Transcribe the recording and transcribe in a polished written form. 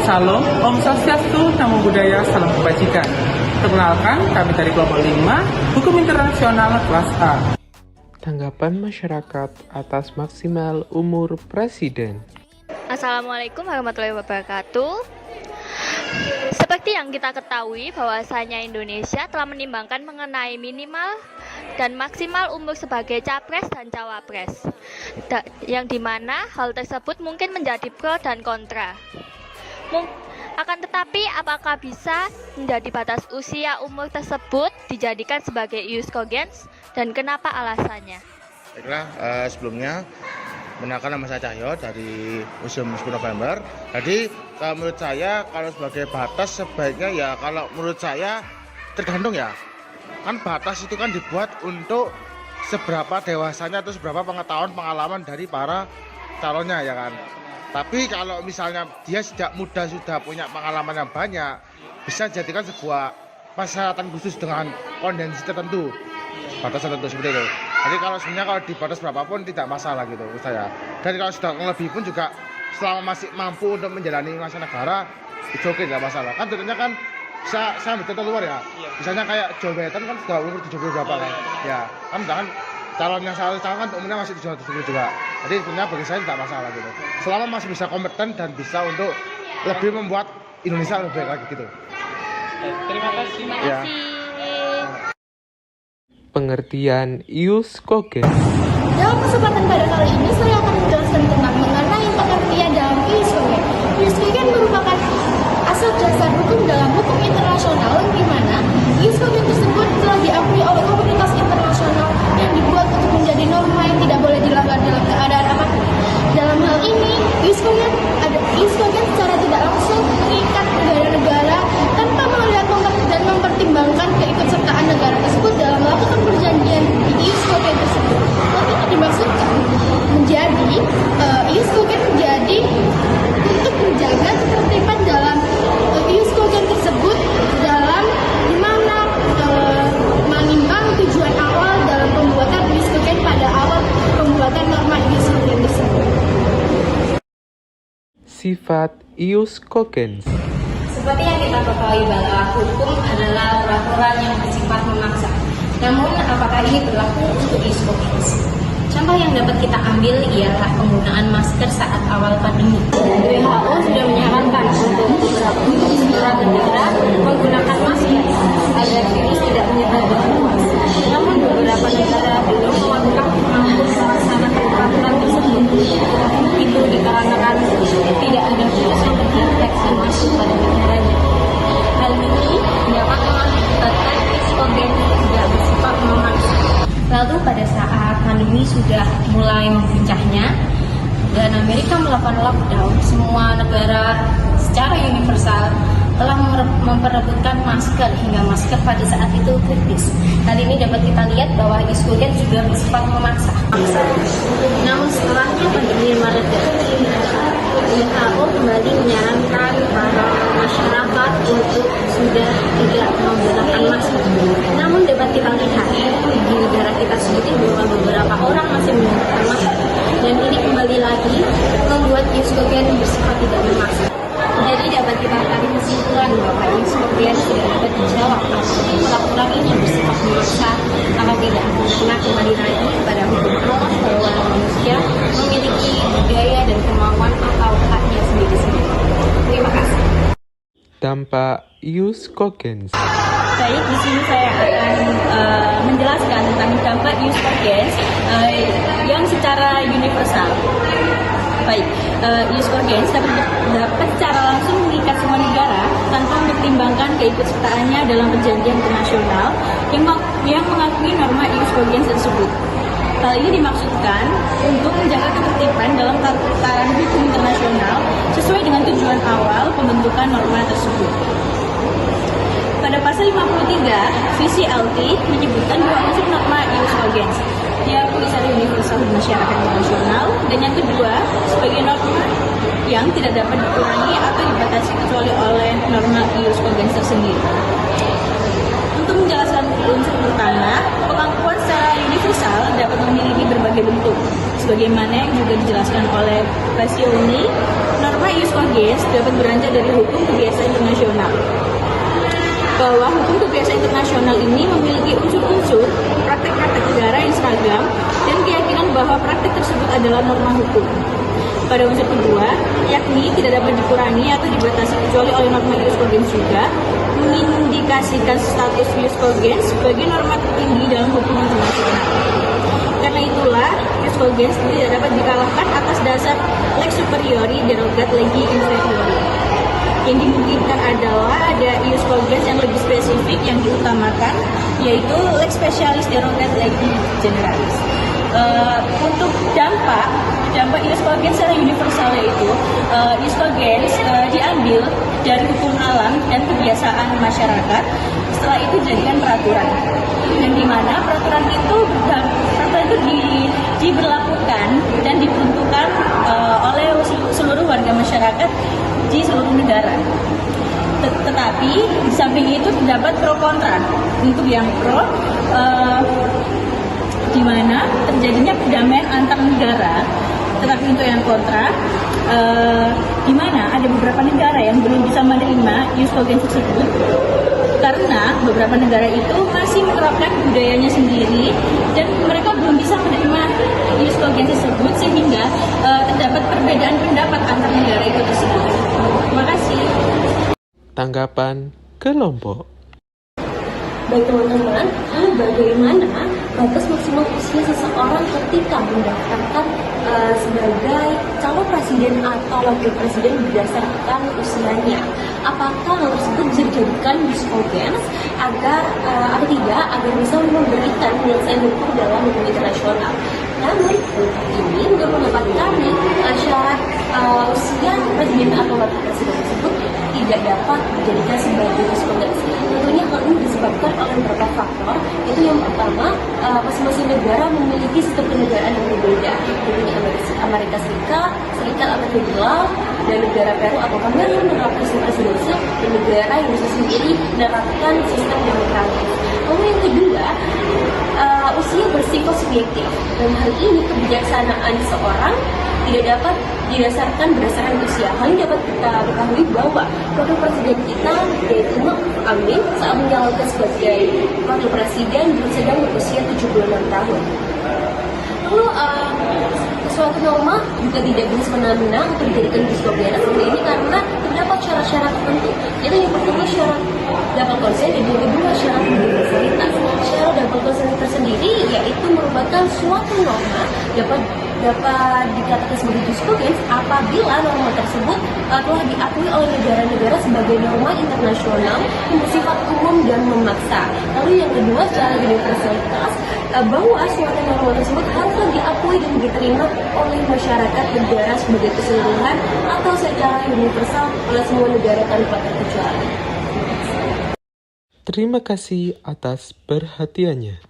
Salam, Om Swastiastu, Namo Buddhaya, Salam Kebajikan. Perkenalkan, kami dari kelompok 5, Hukum Internasional kelas A. Tanggapan masyarakat atas maksimal umur Presiden. Assalamualaikum warahmatullahi wabarakatuh. Seperti yang kita ketahui bahwasanya Indonesia telah menimbangkan mengenai minimal dan maksimal umur sebagai capres dan cawapres, yang dimana hal tersebut mungkin menjadi pro dan kontra. Akan tetapi apakah bisa menjadi batas usia umur tersebut dijadikan sebagai ius cogens dan kenapa alasannya? Baiklah, sebelumnya mengenalkan nama saya Cahyo dari Museum 10 November. Jadi menurut saya kalau sebagai batas sebaiknya ya kalau menurut saya tergantung ya. Kan batas itu kan dibuat untuk seberapa dewasanya atau seberapa pengetahuan pengalaman dari para calonnya ya kan. Tapi kalau misalnya dia sejak muda sudah punya pengalaman yang banyak, bisa jadikan sebuah persyaratan khusus dengan kondensi tertentu, batas tertentu seperti itu. Jadi kalau sebenarnya kalau di batas berapapun tidak masalah gitu menurut saya. Dan kalau sudah lebih pun juga selama masih mampu untuk menjalani masa negara, itu oke, tidak masalah. Kan tentunya kan saya ambil contoh luar ya. Misalnya kayak Joe Biden kan sudah umur 70 berapa kan? Ya, kan bahkan calon yang saya calon kan umurnya masih 70 juga. Jadi sebenarnya bagi saya tidak masalah gitu. Selama masih bisa kompeten dan bisa untuk lebih membuat Indonesia lebih baik lagi gitu. Terima kasih. Ya. Pengertian ius cogens. Dalam kesempatan pada kali ini saya akan menjelaskan tentang mengenai pengertian dalam ius cogens. Ius cogens merupakan asal dasar hukum dalam hukum internasional di mana ius cogens tersebut telah diakui oleh komunitas internasional yang dibuat untuk menjadi norma yang tidak boleh dilanggar dalam keadaan apapun. Dalam hal ini, ius cogens secara tidak langsung mengikat negara-negara tanpa melihat dan mempertimbangkan keikutsertaan negara tersebut dalam melakukan perjanjian di ius cogens tersebut. Hal ini dimaksudkan menjadi ius cogens menjadi untuk menjaga ketertiban dalam ius cogens tersebut dalam dimana menimbang tujuan awal dalam pembuatan ius cogens pada awal pembuatan norma ius cogens tersebut. Sifat ius cogens. Seperti yang kita ketahui bahwa hukum adalah peraturan yang bersifat memaksa. Namun, apakah ini berlaku untuk ius cogens? Contoh yang dapat kita ambil ialah penggunaan masker saat awal pandemi. WHO sudah menyarankan untuk beberapa negara menggunakan masker agar virus tidak menyebar dengan luas. Namun beberapa negara belum mampu melaksanakan peraturan tersebut. Itu dikarenakan tidak ada virus yang terinfeksi masuk pada negaranya. Hal ini dapat mengakibatkan ius cogens tidak bersifat memaksa. Lalu pada saat pandemi sudah mulai mempuncaknya dan Amerika melakukan lockdown, semua negara secara universal telah memperebutkan masker hingga masker pada saat itu kritis. Hal ini dapat kita lihat bahwa ius cogens juga bersifat memaksa. Namun setelahnya pandemi mereda, WHO kembali menyarankan para masyarakat untuk sudah tidak menggunakan masker. Namun dapat kita lihat di negara kita sendiri bahwa beberapa orang masih menggunakan masker, dan ini kembali lagi membuat ius cogens bersifat tidak memaksa. Jadi dapat kita tarik kesimpulan bahwa ius cogens tidak dapat dijawab peraturan ini bersifat memaksa atau tidak, karena kembali lagi pada hukum Allah bahwa manusia memiliki budaya dan kemauan atau haknya sendiri-sendiri. Terima kasih. Dampak ius cogens. Baik, di sini saya akan menjelaskan tentang dampak ius cogens yang secara universal. Baik, ius cogens dapat secara langsung mengikat semua negara tanpa mempertimbangkan keikutsertaannya dalam perjanjian internasional yang mengakui norma ius cogens tersebut. Hal ini dimaksudkan untuk menjaga ketertiban dalam tataran hukum internasional sesuai dengan tujuan awal pembentukan norma tersebut. Pada pasal 53, VCLT menyebutkan bahwa unsur norma ius cogens diakui secara universal di masyarakat internasional, dan yang kedua sebagai norma yang tidak dapat dikurangi atau dibatasi kecuali oleh norma ius cogens tersendiri. Untuk menjelaskan unsur pertama, pengakuan secara universal dapat memiliki berbagai bentuk. Sebagaimana yang juga dijelaskan oleh Basioni, norma pertama, ius cogens dapat beranjak dari hukum kebiasaan internasional. Bahwa hukum kebiasaan internasional ini memiliki unsur-unsur praktek-praktek negara yang seragam dan keyakinan bahwa praktek tersebut adalah norma hukum. Pada unsur kedua, yakni tidak dapat dikurangi atau dibatasi kecuali oleh norma ius cogens juga, mengindikasikan status ius cogens sebagai norma tertinggi dalam hukum internasional. Karena itulah, ius cogens tidak dapat dikalahkan atas dasar lex superiori derogat legi inferiori. Yang dimungkinkan adalah ada ius cogens yang lebih spesifik yang diutamakan, yaitu lex specialis derogat legi generalis. Untuk dampak ius cogens secara universal yaitu ius cogens diambil dari hukum alam dan kebiasaan masyarakat, setelah itu dijadikan peraturan, yang dimana peraturan itu diberlakukan dan diperuntukkan oleh seluruh warga masyarakat di seluruh negara. Tetapi di samping itu terdapat pro kontra. Untuk yang pro, di mana terjadinya perdamaian antar negara, tetapi untuk yang kontra, di mana ada beberapa negara yang belum bisa menerima ius cogens tersebut karena beberapa negara itu masih menerapkan budayanya sendiri dan mereka belum bisa menerima ius cogens tersebut, sehingga terdapat perbedaan pendapat antar negara itu tersebut. Terima kasih. Tanggapan kelompok. Baik teman-teman, lalu bagaimana batas maksimal usia seseorang ketika mendaftarkan sebagai calon presiden atau wakil presiden berdasarkan usianya? Apakah hal tersebut bisa dijadikan ius cogens agar atau tidak, agar bisa memberikan penyelesaian hukum dalam hukum internasional? Namun, ini juga mendapatkan syarat usia presiden atau wakil presiden tersebut tidak dapat dijadikan sebagai ius cogens. Tentunya hal ini disebabkan oleh beberapa faktor. Itu yang pertama, masing-masing negara memiliki sistem kenegaraan yang berbeda. Tentunya Amerika Serikat atau Federal, dan negara Peru atau Kamerun menerapkan sistem presidensial, dan negara yang bisa sendiri menerapkan sistem demokratis. Lalu yang kedua, usia bersifat subjektif. Dan hal ini kebijaksanaan seseorang tidak dapat didasarkan berdasarkan usia. Hal ini dapat kita ketahui bahwa wakil presiden kita, yaitu Ma'ruf Amin, saat menjalankan sebagai wakil presiden sedang berusia 76 tahun. Lalu suatu norma juga tidak bisa semena-mena untuk dijadikan ius cogens seperti ini karena terdapat syarat-syarat tertentu. Yaitu yang pertama syarat double consent, dan yang kedua syarat universalitas. Syarat double consent tersendiri yaitu merupakan suatu norma dapat dikatakan sebagai ius cogens apabila norma tersebut telah diakui oleh negara-negara sebagai norma internasional yang bersifat umum dan memaksa. Lalu yang kedua, secara universalitas, bahwa suatu norma tersebut haruslah diakui dan diterima oleh masyarakat negara sebagai keseluruhan atau secara universal oleh semua negara tanpa terkecuali. Terima kasih atas perhatiannya.